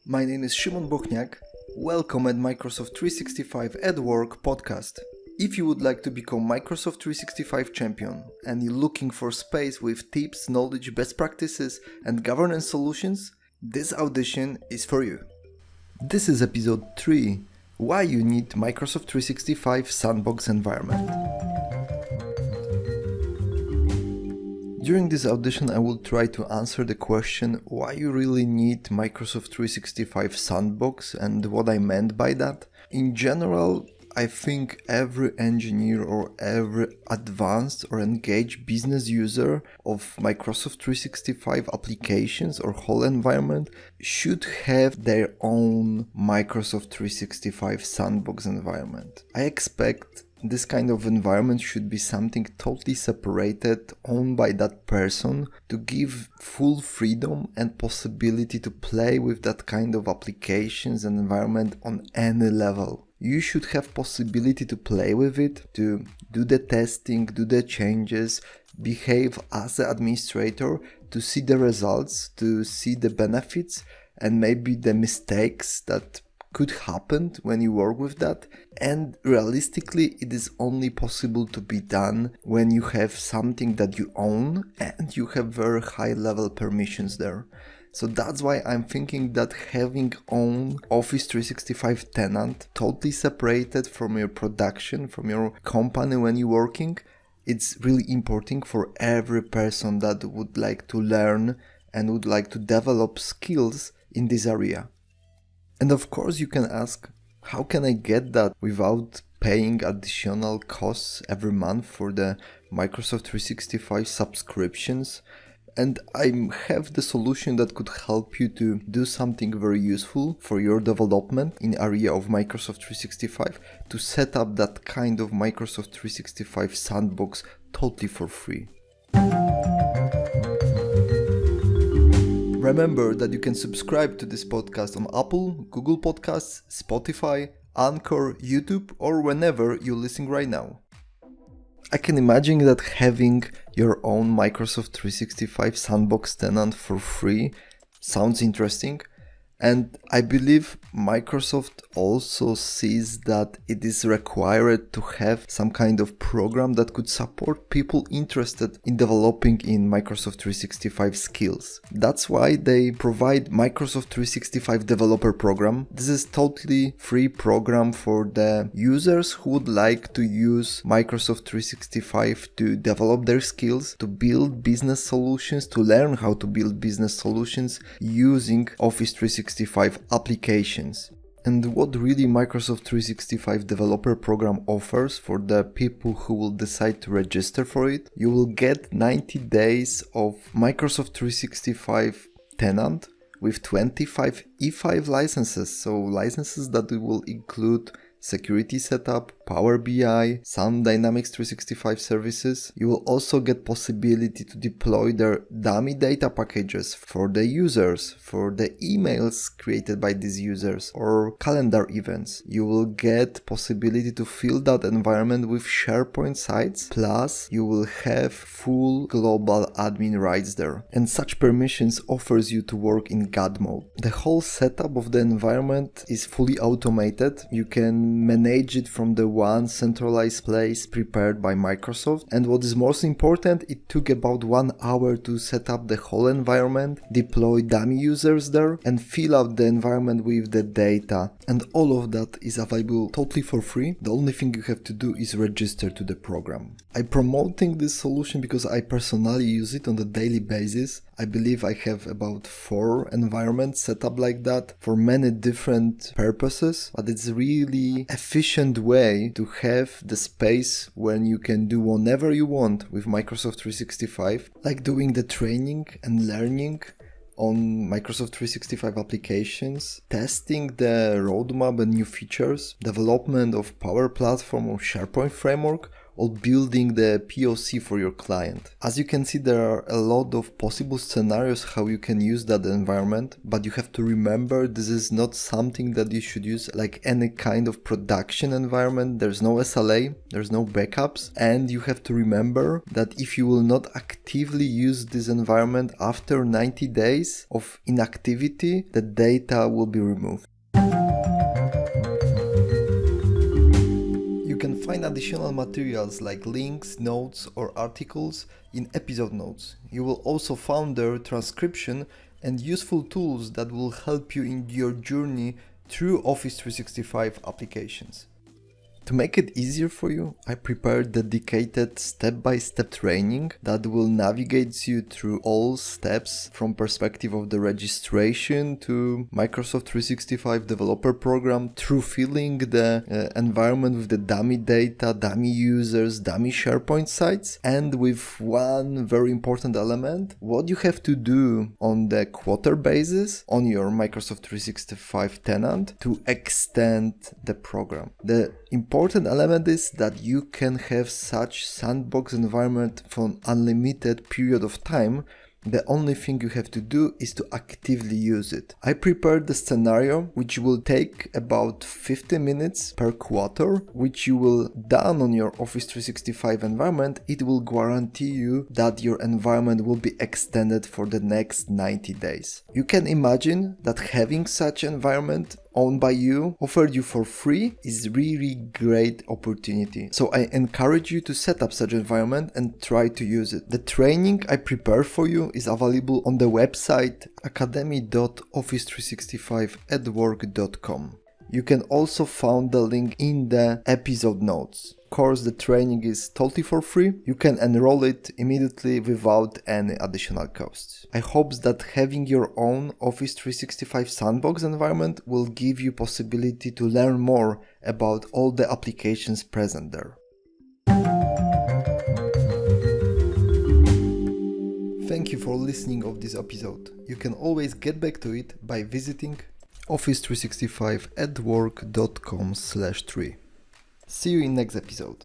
My name is Szymon Bochniak. Welcome at Microsoft 365 at Work podcast. If you would like to become Microsoft 365 champion and you're looking for space with tips, knowledge, best practices and governance solutions, this audition is for you. This is episode 3, why you need Microsoft 365 sandbox environment. During this audition, I will try to answer the question why you really need Microsoft 365 Sandbox and what I meant by that. In general, I think every engineer or every advanced or engaged business user of Microsoft 365 applications or whole environment should have their own Microsoft 365 Sandbox environment. I expect this kind of environment should be something totally separated, owned by that person, to give full freedom and possibility to play with that kind of applications and environment on any level. You should have possibility to play with it, to do the testing, do the changes, behave as an administrator, to see the results, to see the benefits and maybe the mistakes that could happen when you work with that. And realistically, it is only possible to be done when you have something that you own and you have very high level permissions there. So that's why I'm thinking that having own Office 365 tenant totally separated from your production, from your company when you're working, it's really important for every person that would like to learn and would like to develop skills in this area. And of course you can ask, how can I get that without paying additional costs every month for the Microsoft 365 subscriptions? And I have the solution that could help you to do something very useful for your development in area of Microsoft 365 to set up that kind of Microsoft 365 sandbox totally for free. Remember that you can subscribe to this podcast on Apple, Google Podcasts, Spotify, Anchor, YouTube, or whenever you're listening right now. I can imagine that having your own Microsoft 365 sandbox tenant for free sounds interesting. And I believe Microsoft also sees that it is required to have some kind of program that could support people interested in developing in Microsoft 365 skills. That's why they provide Microsoft 365 developer program. This is totally free program for the users who would like to use Microsoft 365 to develop their skills, to build business solutions, to learn how to build business solutions using Office 365 applications. And what really Microsoft 365 developer program offers for the people who will decide to register for it, you will get 90 days of Microsoft 365 tenant with 25 E5 licenses. So licenses that will include security setup, Power BI, some Dynamics 365 services. You will also get possibility to deploy their dummy data packages for the users, for the emails created by these users or calendar events. You will get possibility to fill that environment with SharePoint sites, plus you will have full global admin rights there. And such permissions offers you to work in God mode. The whole setup of the environment is fully automated. You can manage it from the one centralized place prepared by Microsoft. And what is most important, it took about 1 hour to set up the whole environment, deploy dummy users there, and fill out the environment with the data. And all of that is available totally for free. The only thing you have to do is register to the program. I'm promoting this solution because I personally use it on a daily basis. I believe I have about 4 environments set up like that for many different purposes, but it's really efficient way to have the space when you can do whatever you want with Microsoft 365, like doing the training and learning on Microsoft 365 applications, testing the roadmap and new features, development of Power Platform or SharePoint framework, or building the POC for your client. As you can see, there are a lot of possible scenarios how you can use that environment, but you have to remember this is not something that you should use like any kind of production environment. There's no SLA, there's no backups, and you have to remember that if you will not actively use this environment after 90 days of inactivity, the data will be removed. You can find additional materials like links, notes, or articles in episode notes. You will also find their transcription and useful tools that will help you in your journey through Office 365 applications. To make it easier for you, I prepared dedicated step-by-step training that will navigate you through all steps from perspective of the registration to Microsoft 365 developer program, through filling the environment with the dummy data, dummy users, dummy SharePoint sites, and with one very important element, what you have to do on the quarter basis on your Microsoft 365 tenant to extend the program. The important element is that you can have such sandbox environment for an unlimited period of time. The only thing you have to do is to actively use it. I prepared the scenario which will take about 50 minutes per quarter, which you will done on your Office 365 environment. It will guarantee you that your environment will be extended for the next 90 days. You can imagine that having such environment owned by you, offered you for free, is really great opportunity. So I encourage you to set up such environment and try to use it. The training I prepare for you is available on the website academy.office365@work.com. You can also find the link in the episode notes. Of course, the training is totally for free. You can enroll it immediately without any additional costs. I hope that having your own Office 365 sandbox environment will give you possibility to learn more about all the applications present there. Thank you for listening of this episode. You can always get back to it by visiting office365@work.com/3. See you in next episode.